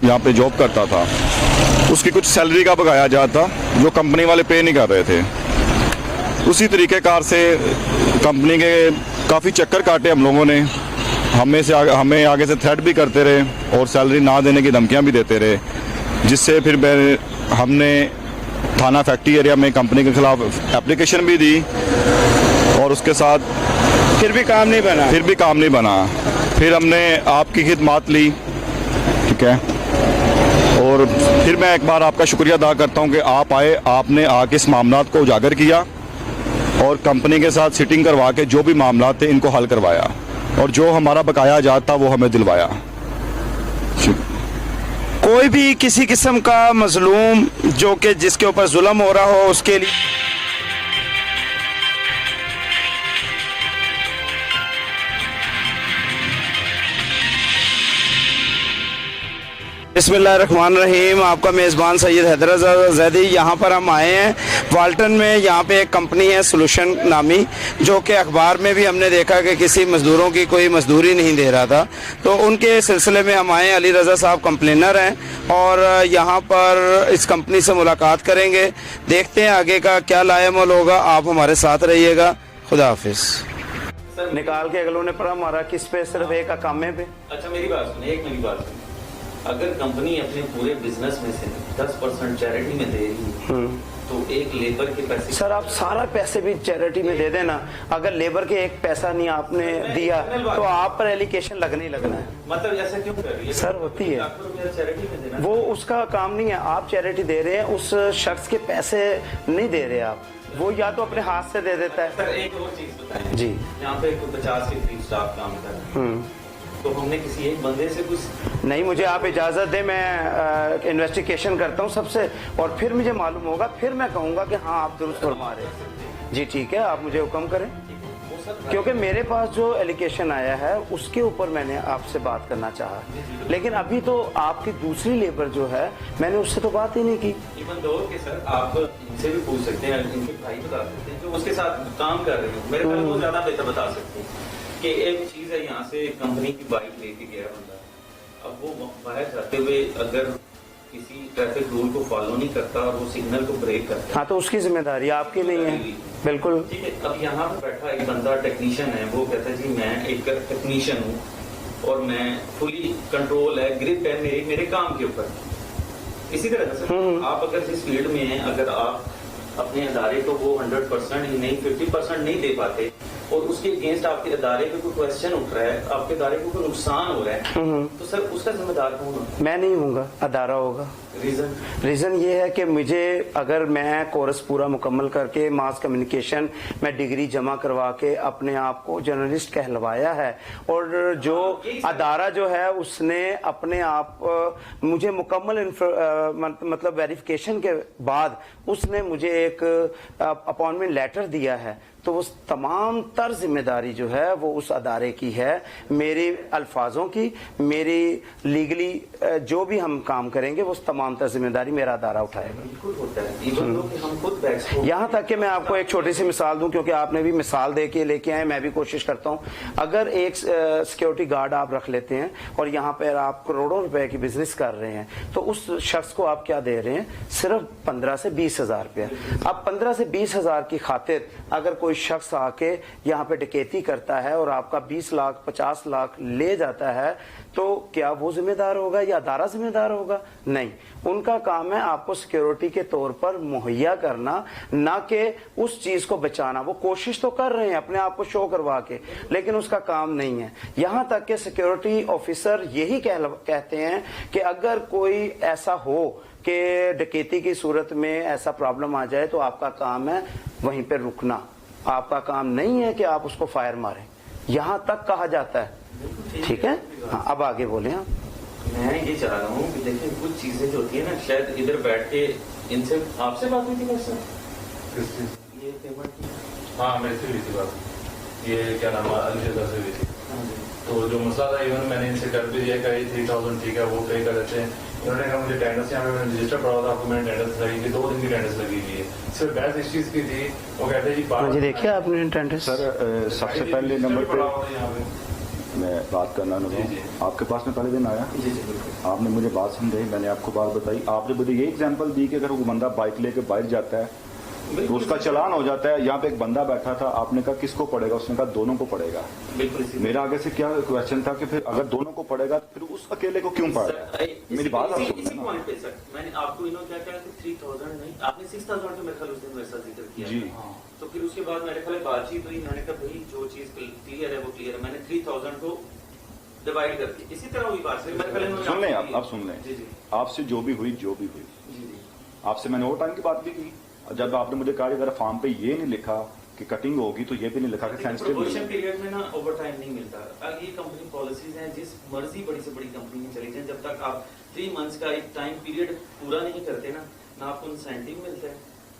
यहाँ पे जॉब करता था, उसकी कुछ सैलरी का बकाया जाता जो कंपनी वाले पे नहीं कर रहे थे। उसी तरीक़ेकार से कंपनी के काफ़ी चक्कर काटे हम लोगों ने, हमें आगे से थ्रेट भी करते रहे और सैलरी ना देने की धमकियाँ भी देते रहे, जिससे फिर हमने थाना फैक्ट्री एरिया में कंपनी के खिलाफ एप्लीकेशन भी दी और उसके साथ फिर भी काम नहीं बना। फिर हमने आपकी खिदमत ली, ठीक है। और फिर मैं एक बार आपका शुक्रिया अदा करता हूं कि आप आए, आपने आके इस मामला को उजागर किया और कंपनी के साथ सिटिंग करवा के जो भी मामला थे इनको हल करवाया और जो हमारा बकाया जाता वो हमें दिलवाया। कोई भी किसी किस्म का मजलूम जो कि जिसके ऊपर जुल्म हो रहा हो उसके लिए बिस्मिल्लाहिर्रहमानिर्रहीम। आपका मेज़बान सैयद हैदर रज़ा ज़ैदी। यहाँ पर हम आए हैं वाल्टन में। यहाँ पे एक कंपनी है सोल्यूशन नामी, जो कि अखबार में भी हमने देखा कि किसी मज़दूरों की कोई मजदूरी नहीं दे रहा था, तो उनके सिलसिले में हम आए। अली रज़ा साहब कंप्लेनर हैं और यहाँ पर इस कंपनी से मुलाकात करेंगे, देखते हैं आगे का क्या लाएमल होगा। आप हमारे साथ रहिएगा। खुदा हाफिज़। निकाल के अगलों ने पढ़ा हमारा किस पे, सिर्फ एक कामे पे। अच्छा मेरी बात सुनिए, एक मेरी बात सुनिए। अगर कंपनी अपने पूरे बिजनेस में से 10% चैरिटी में दे रही है तो एक लेबर के पैसे, सर आप सारा पैसे भी चैरिटी में दे देना, अगर लेबर के एक पैसा नहीं आपने दिया तो आप पर एलिगेशन लगना ही लगना है। मतलब ऐसा क्यों कर रही है सर? होती है, चैरिटी में देना वो उसका काम नहीं है। आप चैरिटी दे रहे हैं, उस शख्स के पैसे नहीं दे रहे आप, वो या तो अपने हाथ से दे देता है। सर एक और चीज बताएं जी, यहाँ पे 50 के करीब स्टाफ काम कर रहे हैं, तो हमने किसी एक बंदे से कुछ नहीं, मुझे आप इजाज़त दें, मैं इन्वेस्टिगेशन करता हूँ सबसे, और फिर मुझे मालूम होगा, फिर मैं कहूँगा कि हाँ आप दुरुस्त फरमा रहे हैं। जी ठीक है, आप मुझे हुक्म करें, क्योंकि मेरे पास जो एलिगेशन आया है उसके ऊपर मैंने आपसे बात करना चाहा, लेकिन अभी तो आपकी दूसरी लेबर जो है मैंने उससे तो बात ही नहीं की। इवन दो के सर आप इनसे भी पूछ सकते हैं, इनके भाई बता सकते हैं जो उसके साथ काम कर रहे हैं, मेरे ख्याल में वो ज्यादा बेहतर बता सकते हैं कि एक चीज है, यहाँ से कंपनी की बाइक लेके गया बंदा, अब वो बाहर जाते हुए अगर किसी ट्रैफिक रूल को फॉलो नहीं करता और वो सिग्नल को ब्रेक करता है, हाँ तो उसकी जिम्मेदारी आपकी नहीं है। बिल्कुल ठीक है। अब यहाँ पे बैठा एक बंदा टेक्नीशियन है, वो कहता है जी मैं एक टेक्नीशियन हूँ और मैं फुली कंट्रोल है, ग्रिप है मेरे काम के ऊपर। इसी तरह से आप अगर जिस फील्ड में हैं, अगर आप अपने अदारे को वो 100% ही नहीं 50% नहीं दे पाते और उसके अगेंस्ट आपके अदारे पे कोई क्वेश्चन उठ रहा है, आपके अदारे को कोई नुकसान हो रहा है, तो सर उसका जिम्मेदार कौन होगा? मैं नहीं हूँगा, अदारा होगा। रीज़न ये है कि मुझे, अगर मैं कोर्स पूरा मुकम्मल करके मास कम्युनिकेशन में डिग्री जमा करवा के अपने आप को जर्नलिस्ट कहलवाया है, और जो अदारा जो है उसने अपने आप मुझे मुकम्मल मतलब वेरिफिकेशन के बाद उसने मुझे एक अपॉइंटमेंट लेटर दिया है, तो उस तमाम तर जिम्मेदारी जो है वो उस अदारे की है। मेरे अल्फाजों की, मेरी लीगली जो भी हम काम करेंगे वो तमाम तर जिम्मेदारी मेरा अदारा उठाएगा। यहाँ तक कि मैं आपको एक छोटी सी मिसाल दूं, क्योंकि आपने भी मिसाल दे के लेके आए, मैं भी कोशिश करता हूँ। अगर एक सिक्योरिटी गार्ड आप रख लेते हैं और यहाँ पर आप करोड़ों रुपए की बिजनेस कर रहे हैं, तो उस शख्स को आप क्या दे रहे हैं? सिर्फ 15 से 20 हजार रुपया। अब 15 से 20 हजार की खातिर अगर कोई शख्स आके यहाँ पे डकैती करता है और आपका 20 लाख 50 लाख ले जाता है, तो क्या वो जिम्मेदार होगा या अदारा जिम्मेदार होगा? नहीं, उनका काम है आपको सिक्योरिटी के तौर पर मुहैया करना, ना कि उस चीज को बचाना। वो कोशिश तो कर रहे हैं अपने आप को शो करवा के, लेकिन उसका काम नहीं है। यहाँ तक कि सिक्योरिटी ऑफिसर यही कहते हैं कि अगर कोई ऐसा हो कि डकैती की सूरत में ऐसा प्रॉब्लम आ जाए तो आपका काम है वहीं पर रुकना, आपका काम नहीं है कि आप उसको फायर मारें। यहाँ तक कहा जाता है, ठीक है। हाँ, अब आगे बोले आप। मैं ये चाह रहा हूँ कि देखिए कुछ चीजें जो होती है ना, शायद इधर बैठ के इनसे आपसे बात हुई थी मेरे साथ, ये पेमेंट की। हाँ मेरे से हुई थी बात, ये क्या नाम है, अलजेदा से हुई थी। तो जो मसला था, इवन मैंने इनसे कर भी दिया कि 3000 ठीक है वो पे कर देते हैं। उन्होंने कहा मुझे टेंडर्स यहाँ पे मैंने रजिस्टर पड़ा था, आपको मैंने टेंडर्स लगी थी, 2 दिन की टेंडर्स लगी हुई है। सिर्फ बहस इस चीज की थी, वो कहते हैं जी देखिए आपने टेंडर्स। सर सबसे पहले नंबर पे میں بات کرنا لگا جی۔ آپ کے پاس میں پہلے دن آیا, جی جی بالکل. آپ نے مجھے بات سمجھائی, میں نے آپ کو بات بتائی, آپ نے مجھے یہ ایگزامپل دی کہ اگر وہ بندہ بائک لے کے باہر جاتا ہے تو اس کا چلان ہو جاتا ہے. یہاں پہ ایک بندہ بیٹھا تھا, آپ نے کہا کس کو پڑے گا, اس نے کہا دونوں کو پڑے گا. بالکل اسی میرا آگے سے کیا کوشچن تھا کہ پھر اگر دونوں کو پڑے گا تو پھر اس اکیلے کو کیوں پڑے گا. میری بات آپ سن اسی لیں نا. پوائنٹ پہ سر میں نے آپ کو انہوں کیا کہا کہ 3000 نہیں, آپ نے 6000 کا میرے خیال اس دن ویسا ذکر کیا. جی. تو پھر اس کے بعد میرے خیال بات چیت ہوئی, میں نے کہا بھائی جو چیز کلیئر ہے وہ کلیئر ہے. میں نے 3000 کو ڈیوائڈ کر دیا. اسی طرح ہوئی بات سے میرے خیال سن لیں آپ سن لیں. جی جی آپ سے جو بھی ہوئی جی جی آپ سے میں نے اوور ٹائم کی بات بھی کی. جب آپ نے مجھے کہا کہ اگر فارم پہ یہ نہیں لکھا کہ کٹنگ ہوگی تو یہ بھی نہیں لکھا کہ سینسٹیو پروبیشن پیریڈ میں نا اوور ٹائم نہیں ملتا. اب یہ کمپنی پالیسیز ہیں, جس مرضی بڑی سے بڑی کمپنی میں چلی جائیں, جب تک آپ 3 منتھس کا ایک ٹائم پیریڈ پورا نہیں کرتے نا, نہ آپ کو انسینٹیو ملتا ہے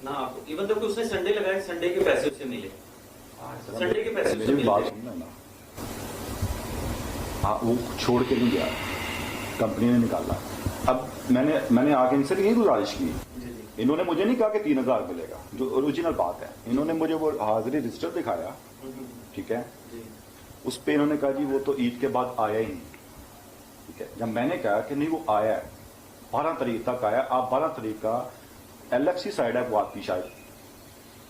نہ آپ کو, ایون تو اس نے سنڈے لگائے, سنڈے کے پیسے اس سے ملے, سنڈے کے پیسے اس سے میری بات ملتے. سننا نا. ہاں وہ چھوڑ کے نہیں گیا, کمپنی نے نکالا. اب میں نے آگے ان سے یہی گزارش کی. جی جی انہوں نے مجھے نہیں کہا کہ 3000 ملے گا, جو اوریجنل بات ہے. انہوں نے مجھے وہ حاضری رجسٹر دکھایا, ٹھیک ہے, جی اس پہ انہوں نے کہا جی وہ تو عید کے بعد آیا ہی نہیں. ٹھیک ہے, جب میں نے کہا کہ نہیں وہ آیا ہے, 12 تاریخ تک آیا. آپ 12 تاریخ کا LFC سائڈ ہے وہ آپ کی شاید,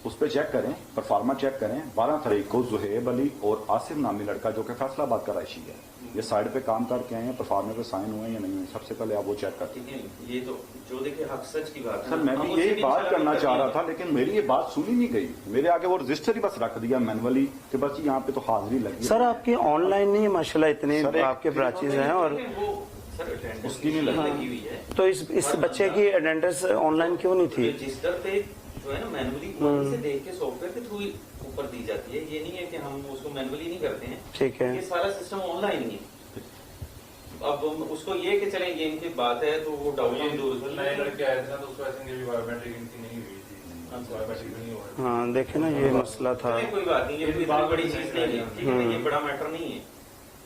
اس پہ چیک کریں, پرفارما چیک کریں. 12 تاریخ کو زہیب علی اور آصف نامی لڑکا جو کہ فیصلہ آباد کا رہائشی ہے, یہ سائڈ پہ کام کر کے آئے ہیں, پرفارما پہ سائن ہوئے ہیں یا نہیں ہوئے, سب سے پہلے آپ وہ چیک کرتے ہیں. ٹھیک ہے. یہ تو جو دیکھیں حق سچ کی بات ہے. سر میں بھی یہی بات کرنا چاہ رہا تھا, لیکن میری یہ بات سنی نہیں گئی. میرے آگے وہ رجسٹر ہی بس رکھ دیا مینولی کہ بس یہاں پہ تو حاضری لگی. سر آپ کی آن لائن نہیں ماشاءاللہ اتنے سر، آپ کے برانچز ہیں, اور اس کی نہیں لگی ہوئی ہے. تو اس بچے کی اٹینڈنس آن لائن کیوں نہیں تھی؟ رجسٹر پہ جو ہے نا مینولی سے دیکھ کے سافٹ ویئر کے تھرو اوپر دی جاتی ہے. یہ نہیں ہے کہ ہم اس کو مینولی نہیں کرتے ہیں. ٹھیک ہے. یہ سارا سسٹم آن لائن ہی ہے. اب اس کو یہ کہ چلیں یہ ان کی بات ہے تو وہ ڈاؤٹ نئے لڑکے آئے تھے نا تو اس کو ایسے بھی بایومیٹرک ان کی نہیں ہوئی تھی, بایومیٹرک بھی نہیں ہوا. ہاں دیکھیں نا یہ مسئلہ تھا. کوئی بات نہیں, یہ اتنی بڑی چیز نہیں ہے. ٹھیک ہے, یہ بڑا میٹر نہیں ہے,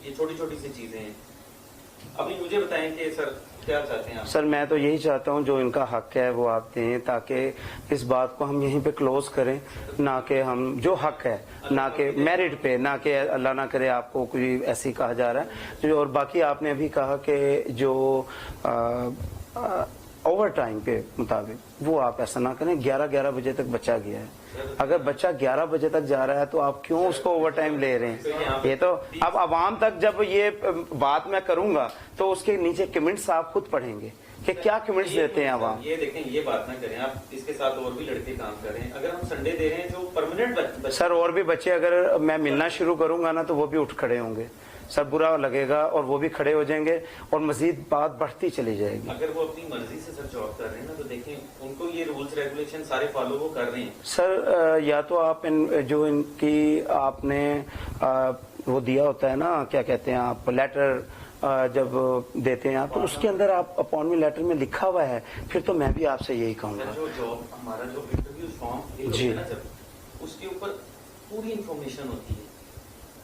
یہ چھوٹی چھوٹی سی چیزیں ہیں. ابھی مجھے بتائیں کہ سر کیا چاہتے ہیں آپ؟ سر میں تو یہی چاہتا ہوں جو ان کا حق ہے وہ آپ دیں, تاکہ اس بات کو ہم یہیں پہ کلوز کریں, نہ کہ ہم جو حق ہے, نہ کہ میرٹ پہ, نہ کہ اللہ نہ کرے آپ کو کوئی ایسی کہا جا رہا ہے. اور باقی آپ نے ابھی کہا کہ جو اوور ٹائم کے مطابق وہ آپ ایسا نہ کریں. 11 بجے تک بچہ گیا ہے. اگر بچہ 11 بجے تک جا رہا ہے تو آپ کیوں اس کو اوور ٹائم لے رہے ہیں؟ یہ تو اب عوام تک جب یہ بات میں کروں گا تو اس کے نیچے کمنٹس آپ خود پڑھیں گے کہ کیا کمنٹس دیتے ہیں عوام. یہ دیکھیں, یہ بات نہ کریں آپ, اس کے ساتھ اور بھی لڑکے کام کر رہے ہیں. اگر ہم سنڈے دے رہے ہیں جو پرماننٹ سر اور بھی بچے اگر میں ملنا شروع کروں گا نا تو وہ بھی اٹھ کھڑے ہوں گے. سب برا لگے گا اور وہ بھی کھڑے ہو جائیں گے اور مزید بات بڑھتی چلی جائے گی. اگر وہ اپنی مرضی سے سر جاب کر رہے ہیں نا تو دیکھیں ان کو یہ رولز ریگولیشن سارے فالو وہ کر رہے ہیں. سر یا تو آپ جو ان کی آپ نے وہ دیا ہوتا ہے نا, کیا کہتے ہیں آپ, لیٹر جب دیتے ہیں آپ, تو اس کے اندر آپ اپوائنٹمنٹ لیٹر میں لکھا ہوا ہے, پھر تو میں بھی آپ سے یہی کہوں گا. جو جاب ہمارا جو انٹرویو فارم جی ہے نا سر, اس کے اوپر پوری انفارمیشن ہوتی ہے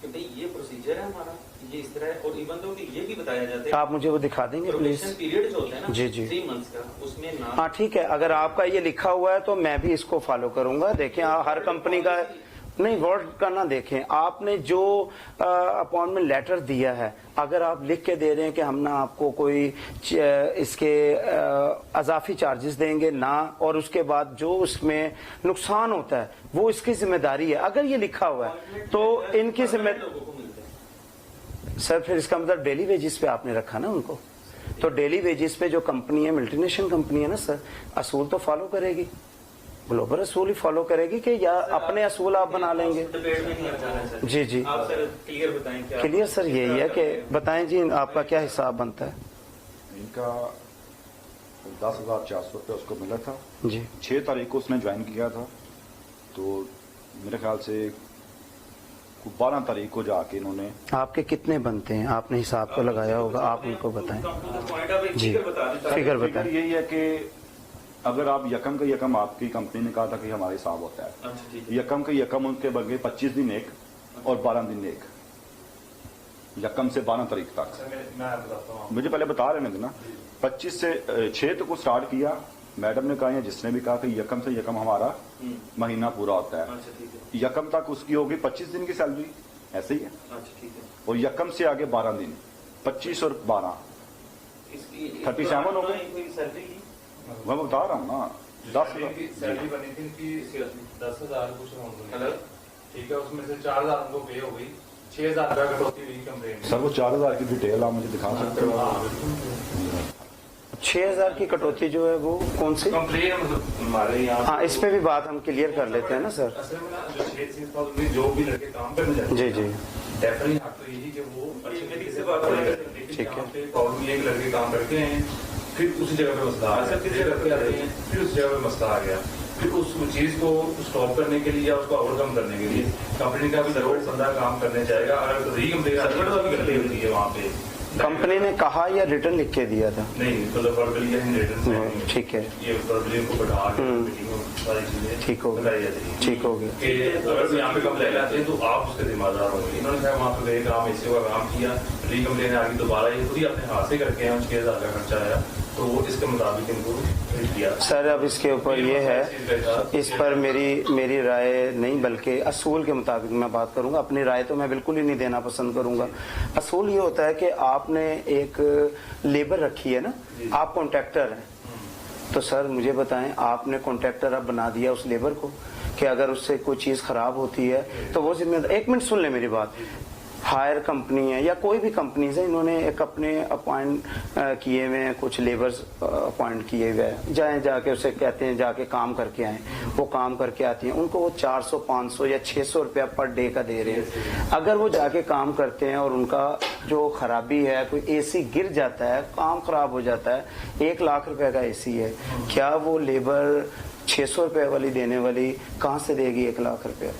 کہ بھئی یہ پروسیجر ہے ہمارا, یہ اس طرح ہے. اور ایون تو یہ بھی بتایا جاتا ہے آپ مجھے وہ دکھا دیں گے پلیز. پروبیشن پیریڈ جو ہوتا ہے نا جی جی 3 منتھس کا, اس میں نام. ہاں ٹھیک ہے, اگر آپ کا یہ لکھا ہوا ہے تو میں بھی اس کو فالو کروں گا. دیکھیں ہر کمپنی کا نہیں ورڈ کا نہ دیکھیں, آپ نے جو اپوائنٹمنٹ لیٹر دیا ہے اگر آپ لکھ کے دے رہے ہیں کہ ہم نہ آپ کو کوئی اس کے اضافی چارجز دیں گے نہ, اور اس کے بعد جو اس میں نقصان ہوتا ہے وہ اس کی ذمہ داری ہے, اگر یہ لکھا ہوا ہے تو ان کی ذمہ. سر پھر اس کا مطلب ڈیلی ویجز پہ آپ نے رکھا نا ان کو, تو ڈیلی ویجز پہ جو کمپنی ہے, ملٹی نیشنل کمپنی ہے نا سر, اصول تو فالو کرے گی, گلوبل اصول ہی فالو کرے گی, کہ یا اپنے اصول آپ بنا لیں گے. جی جی کلیئر بتائیں. کلیئر سر یہی ہے کہ بتائیں جی آپ کا کیا حساب بنتا ہے. ان کا 10,400 روپے اس کو ملا تھا. جی 6 تاریخ کو اس نے جوائن کیا تھا, تو میرے خیال سے 12 تاریخ کو جا کے انہوں نے. آپ کے کتنے بنتے ہیں, آپ نے حساب کو لگایا ہوگا, آپ ان کو بتائیں. جی فگر بتائیں. یہی ہے کہ اگر آپ یکم کا یکم, آپ کی کمپنی نے کہا تھا کہ ہمارا حساب ہوتا ہے, یکم کا یکم ان کے بلکہ 25 دن ایک اور 12 دن ایک, یکم سے 12 تاریخ تک. مجھے پہلے بتا رہے ہیں نا, 25 سے 6 تک کو سٹارٹ کیا. میڈم نے کہا, جس نے بھی کہا کہ یکم سے یکم ہمارا مہینہ پورا ہوتا ہے, یکم تک اس کی ہوگی 25 دن کی سیلری, ऐसे ही है। अच्छा ठीक है। और यकम से आगे 12 दिन, 25 और 12 इसकी 37 हो गए। कोई सैलरी की मैं बता रहा हूँ ना, 10,000 की सैलरी बनी थी इनकी 10,000 कुछ अमाउंट हेलो ठीक है, उसमें से 4,000 उनको पे हो गई, 6,000 रुपया कटौती हुई कंप्लेंट। सर वो 4,000 की डिटेल आप मुझे दिखा सकते हो? 6,000 की कटौती जो है वो कौन सी? कंप्लेन मतलब हमारे यहाँ हाँ, इस पे भी बात हम क्लियर कर लेते हैं ना सर। असल में ना जो 6,000 में जो भी लड़के काम करने जाते जी जी डेफिनेटली हक तो यही कि वो अच्छे तरीके से बात करें। ठीक है। प्रॉब्लम ये है कि लड़के काम करते हैं, फिर उसी जगह पे मसला आ गया, किसी जगह पे आते हैं, फिर उस जगह पे मसला आ गया, फिर उस चीज को स्टॉप करने के लिए या उसको ओवरकम करने के लिए कंपनी का भी जरूर बंदा काम करने जाएगा। अगर री कंप्लेन आती है तो अभी कंप्लेन होती है वहाँ पे। कंपनी ने कहा या रिटर्न लिख के दिया था? नहीं मतलब वर्बली या रिटर्न से ठीक है, ये वर्बली को बैठा के मीटिंग में सारी चीजें ठीक हो बताई गया, जाती है ठीक हो गया। कि अगर यहाँ पे कंप्लेन आते हैं तो आप उसके जिम्मेदार होंगे। इन्होंने कहा वहाँ पे गए काम ऐसे का काम किया, री कंप्लेन आ गई, दोबारा ये खुद ही अपने हाथ से करके हैं, 6,000 का खर्चा आया तो वो इसके मुताबिक इनको भेज दिया। सर अब इसके ऊपर ये है, इस पर मेरी राय नहीं बल्कि असूल के मुताबिक मैं बात करूंगा। अपनी राय तो मैं बिल्कुल ही नहीं देना पसंद करूंगा। असूल ये होता है कि आपने एक लेबर रखी है ना, आप कॉन्ट्रैक्टर हैं, तो सर मुझे बताएं आपने कॉन्ट्रैक्टर अब बना दिया उस लेबर को कि अगर उससे कोई चीज खराब होती है तो वो जिम्मेदार। एक मिनट सुन ले मेरी बात। हायर कंपनी है या कोई भी कंपनीज है, इन्होंने एक अपने अपॉइंट किए हुए हैं, कुछ लेबर्स अपॉइंट किए हुए हैं, जाए जाके उसे कहते हैं जाके काम करके आए, वो काम करके आती हैं, उनको वो 400 500 या 600 रुपया पर डे का दे रहे हैं। अगर वो जाके काम करते हैं और उनका जो खराबी है, कोई एसी गिर जाता है, काम खराब हो जाता है, 1 लाख रुपए का एसी है, क्या वो लेबर 600 रुपए वाली देने वाली कहाँ से देगी 1 लाख रुपया?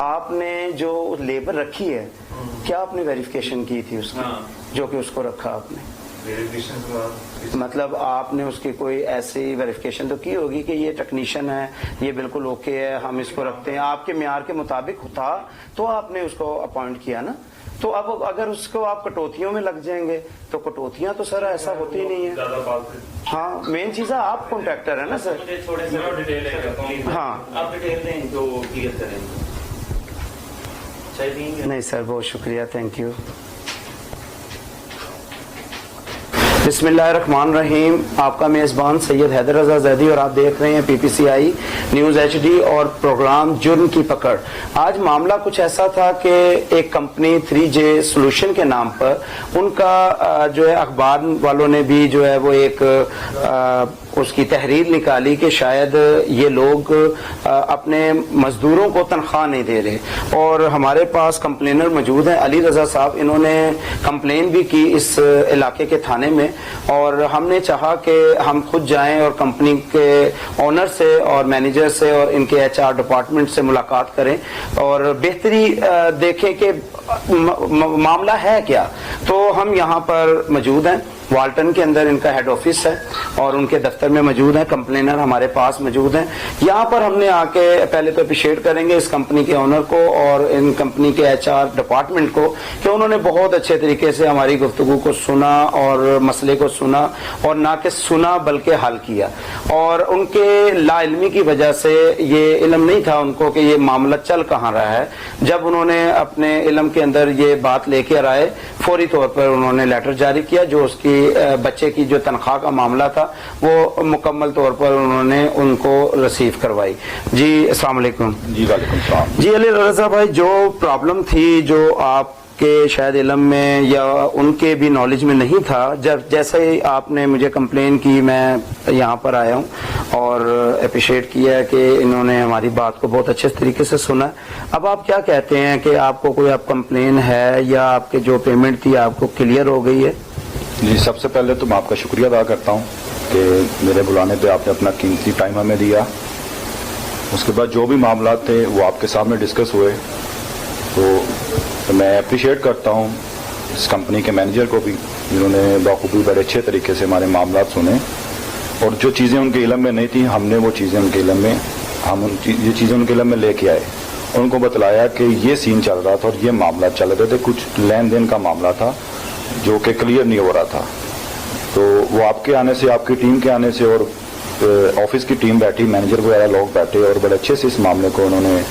आपने जो लेबर रखी है, क्या आपने वेरिफिकेशन की थी उसकी? जो कि उसको रखा आपने, मतलब आपने उसकी कोई ऐसी वेरिफिकेशन तो की होगी कि ये टेक्नीशियन है, ये बिल्कुल ओके है, हम इसको रखते हैं, आपके म्यार के मुताबिक था तो आपने उसको अपॉइंट किया ना। तो अब अगर उसको आप कटौतियों में लग जाएंगे तो कटौतियां तो सर ऐसा होती ही नहीं है। हाँ, मेन चीज है आप कॉन्ट्रैक्टर है ना सर। मुझे थोड़े से डिटेल हाँ आप डिटेल दें जो क्लियर करेंगे। चाहिए नहीं सर, बहुत शुक्रिया, थैंक यू। बिस्मिल्लाहिर्रहमानिर्रहीम। आपका मेज़बान सैयद हैदर रज़ा ज़ैदी और आप देख रहे हैं PPCI न्यूज़ HD और प्रोग्राम जुर्म की पकड़। आज मामला कुछ ऐसा था कि एक कंपनी 3J सॉल्यूशन के नाम पर उनका जो है अखबार वालों ने भी जो है वो एक उसकी तहरीर निकाली कि शायद ये लोग अपने मजदूरों को तनख्वाह नहीं दे रहे और हमारे पास कंप्लेनर मौजूद हैं अली रजा साहब। इन्होंने कंप्लेन भी की इस इलाके के थाने में और हमने चाहा कि हम खुद जाएं और कंपनी के ओनर से और मैनेजर से और इनके HR डिपार्टमेंट से मुलाकात करें और बेहतरी देखें कि मामला है क्या। तो हम यहाँ पर मौजूद हैं, वाल्टन के अंदर इनका हेड ऑफिस है और उनके दफ्तर में मौजूद है, कंप्लेनर हमारे पास मौजूद हैं। यहाँ पर हमने आके पहले तो अप्रिशिएट करेंगे इस कंपनी के ओनर को और इन कंपनी के HR डिपार्टमेंट को कि उन्होंने बहुत अच्छे तरीके से हमारी गुफ्तगू को सुना और मसले को सुना और ना कि सुना बल्कि हल किया। और उनके लाइल्मी की वजह से ये इल्म नहीं था उनको कि ये मामला चल कहाँ रहा है। जब उन्होंने अपने इल्म के अंदर ये बात लेकर आए, फौरी तौर पर उन्होंने लेटर जारी किया जो उसकी बच्चे की जो तनख्वाह का मामला था वो मुकम्मल तौर पर उन्होंने उनको रिसीव करवाई। जी अस्सलाम वालेकुम। जी वालेकुम सलाम। जी अली रज़ा भाई, जो प्रॉब्लम थी जो आपके शायद इल्म में या उनके भी नॉलेज में नहीं था, जब जैसे ही आपने मुझे कंप्लेन की मैं यहाँ पर आया हूँ और अप्रिशिएट किया है कि इन्होंने हमारी बात को बहुत अच्छे तरीके से सुना। अब आप क्या कहते हैं कि आपको कोई आप कंप्लेन है या आपके जो पेमेंट थी आपको क्लियर हो गई है? जी, सबसे पहले तो मैं आपका शुक्रिया अदा करता हूँ कि मेरे बुलाने पे आपने अपना कीमती टाइम हमें दिया। उसके बाद जो भी मामला थे वो आपके सामने डिस्कस हुए, तो मैं अप्रिशिएट करता हूँ इस कंपनी के मैनेजर को भी, जिन्होंने बखूबी बड़े अच्छे तरीके से हमारे मामला सुने और जो चीज़ें उनके इल्म में नहीं थी हमने वो चीज़ें उनके इल्म में ये चीज़ें उनके इल्म में लेके आए। उनको बतलाया कि ये सीन चल रहा था और ये मामला चल रहे थे, कुछ लेन देन का मामला था जो कि क्लियर नहीं हो रहा था। तो वो आपके आने से, आपकी टीम के आने से और ऑफिस की टीम बैठी, मैनेजर वगैरह लोग बैठे और बड़े अच्छे से इस मामले को उन्होंने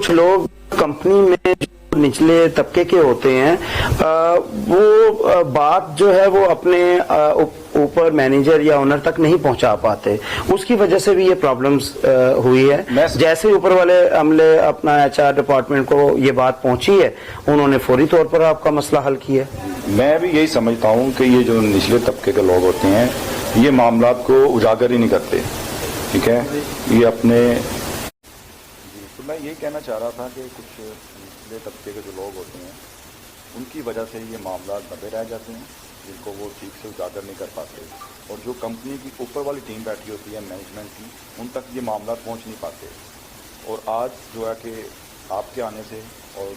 कुछ लोग कंपनी में जो निचले तबके के होते हैं वो बात जो है वो अपने ऊपर मैनेजर या ओनर तक नहीं पहुंचा पाते, उसकी वजह से भी ये प्रॉब्लम्स हुई है। जैसे ऊपर वाले अमले अपना HR डिपार्टमेंट को ये बात पहुंची है, उन्होंने फौरी तौर पर आपका मसला हल किया। मैं भी यही समझता हूँ कि ये जो निचले तबके के लोग होते हैं ये मामलात को उजागर ही नहीं करते, ठीक है, ये अपने तो मैं यही कहना चाह रहा था कि कुछ निचले तबके के जो लोग होते हैं उनकी वजह से ये मामलात दबे रह जाते हैं, जिनको वो ठीक से उजागर नहीं कर पाते, और जो कंपनी की ऊपर वाली टीम बैठी होती है मैनेजमेंट की, उन तक ये मामलात पहुंच नहीं पाते। और आज जो है कि आपके आने से और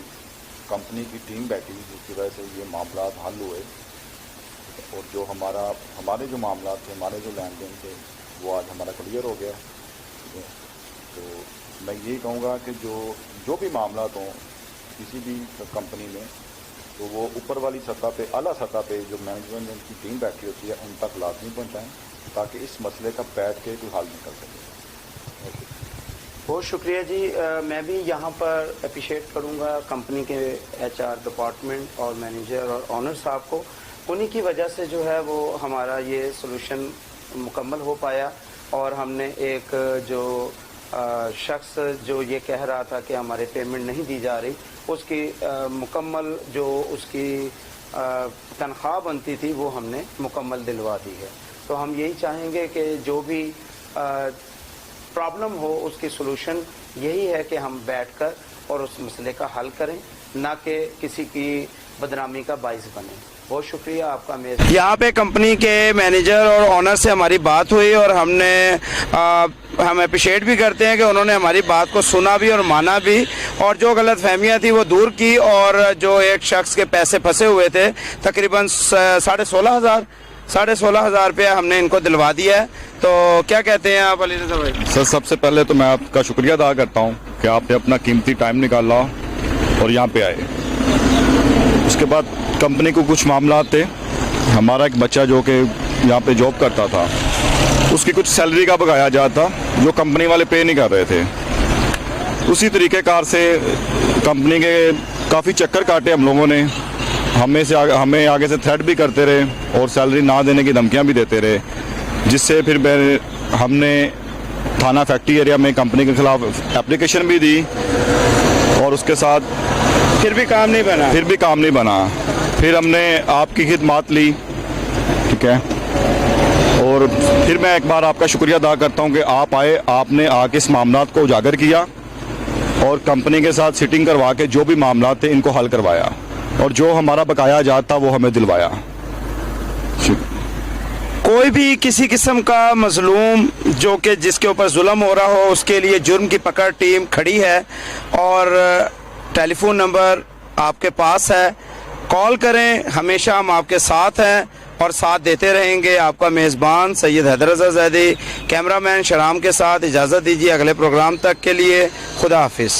कंपनी की टीम बैठी जिसकी वजह से ये मामलात हल हुए, और जो हमारे जो मामलात थे, हमारे जो लेन देन थे, वो आज हमारा क्लियर हो गया। तो मैं यही कहूँगा कि जो भी मामलात हों किसी भी कंपनी में, तो वो ऊपर वाली सतह पे, आला सतह पे जो मैनेजमेंट की टीम बैठी होती है उन तक लाजमी पहुँचाएँ, ताकि इस मसले का बैठ के कोई हल निकल सके। बहुत शुक्रिया जी। मैं भी यहाँ पर अप्रिशिएट करूँगा कंपनी के HR डिपार्टमेंट और मैनेजर और ऑनर साहब को, उन्हीं की वजह से जो है वो हमारा ये सोल्यूशन मुकम्मल हो पाया, और हमने एक जो शख्स जो ये कह रहा था कि हमारे पेमेंट नहीं दी जा रही, उसकी मुकम्मल जो उसकी तनख्वाह बनती थी वो हमने मुकम्मल दिलवा दी है। तो हम यही चाहेंगे कि जो भी प्रॉब्लम हो उसकी सोल्यूशन यही है कि हम बैठकर और उस मसले का हल करें, ना कि किसी की बदनामी का बाइस बने। बहुत शुक्रिया आपका। यहाँ पे कंपनी के मैनेजर और ऑनर से हमारी बात हुई, और हम अप्रिशिएट भी करते हैं कि उन्होंने हमारी बात को सुना भी और माना भी, और जो गलत फहमियाँ थी वो दूर की, और जो एक शख्स के पैसे फंसे हुए थे तकरीबन 16,500 रुपया हमने इनको दिलवा दिया है। तो क्या कहते हैं आप अली रज़ा भाई? सर, सबसे पहले तो मैं आपका शुक्रिया अदा करता हूँ कि आपने अपना कीमती टाइम निकाला और यहाँ पे आए। उसके बाद कंपनी को कुछ मामला थे, हमारा एक बच्चा जो कि यहाँ पे जॉब करता था, उसकी कुछ सैलरी का बकाया जाता जो कंपनी वाले पे नहीं कर रहे थे। उसी तरीक़ेकार से कंपनी के काफ़ी चक्कर काटे हम लोगों ने, हमें आगे से थ्रेट भी करते रहे और सैलरी ना देने की धमकियाँ भी देते रहे, जिससे फिर हमने थाना फैक्ट्री एरिया में कंपनी के खिलाफ एप्लीकेशन भी दी, और उसके साथ फिर भी काम नहीं बना। फिर हमने आपकी खिदमत ली, ठीक है, और फिर मैं एक बार आपका शुक्रिया अदा करता हूं कि आप आए, आपने आके इस मामलात को उजागर किया और कंपनी के साथ सिटिंग करवा के जो भी मामलात थे इनको हल करवाया, और जो हमारा बकाया जात था वो हमें दिलवाया। कोई भी किसी किस्म का मजलूम जो कि जिसके ऊपर जुल्म हो रहा हो, उसके लिए जुर्म की पकड़ टीम खड़ी है, और टेलीफोन नंबर आपके पास है, कॉल करें, हमेशा हम आपके साथ हैं और साथ देते रहेंगे। आपका मेज़बान सैयद हैदर रज़ा ज़ैदी, कैमरामैन शराम के साथ इजाज़त दीजिए। अगले प्रोग्राम तक के लिए खुदा हाफिज़।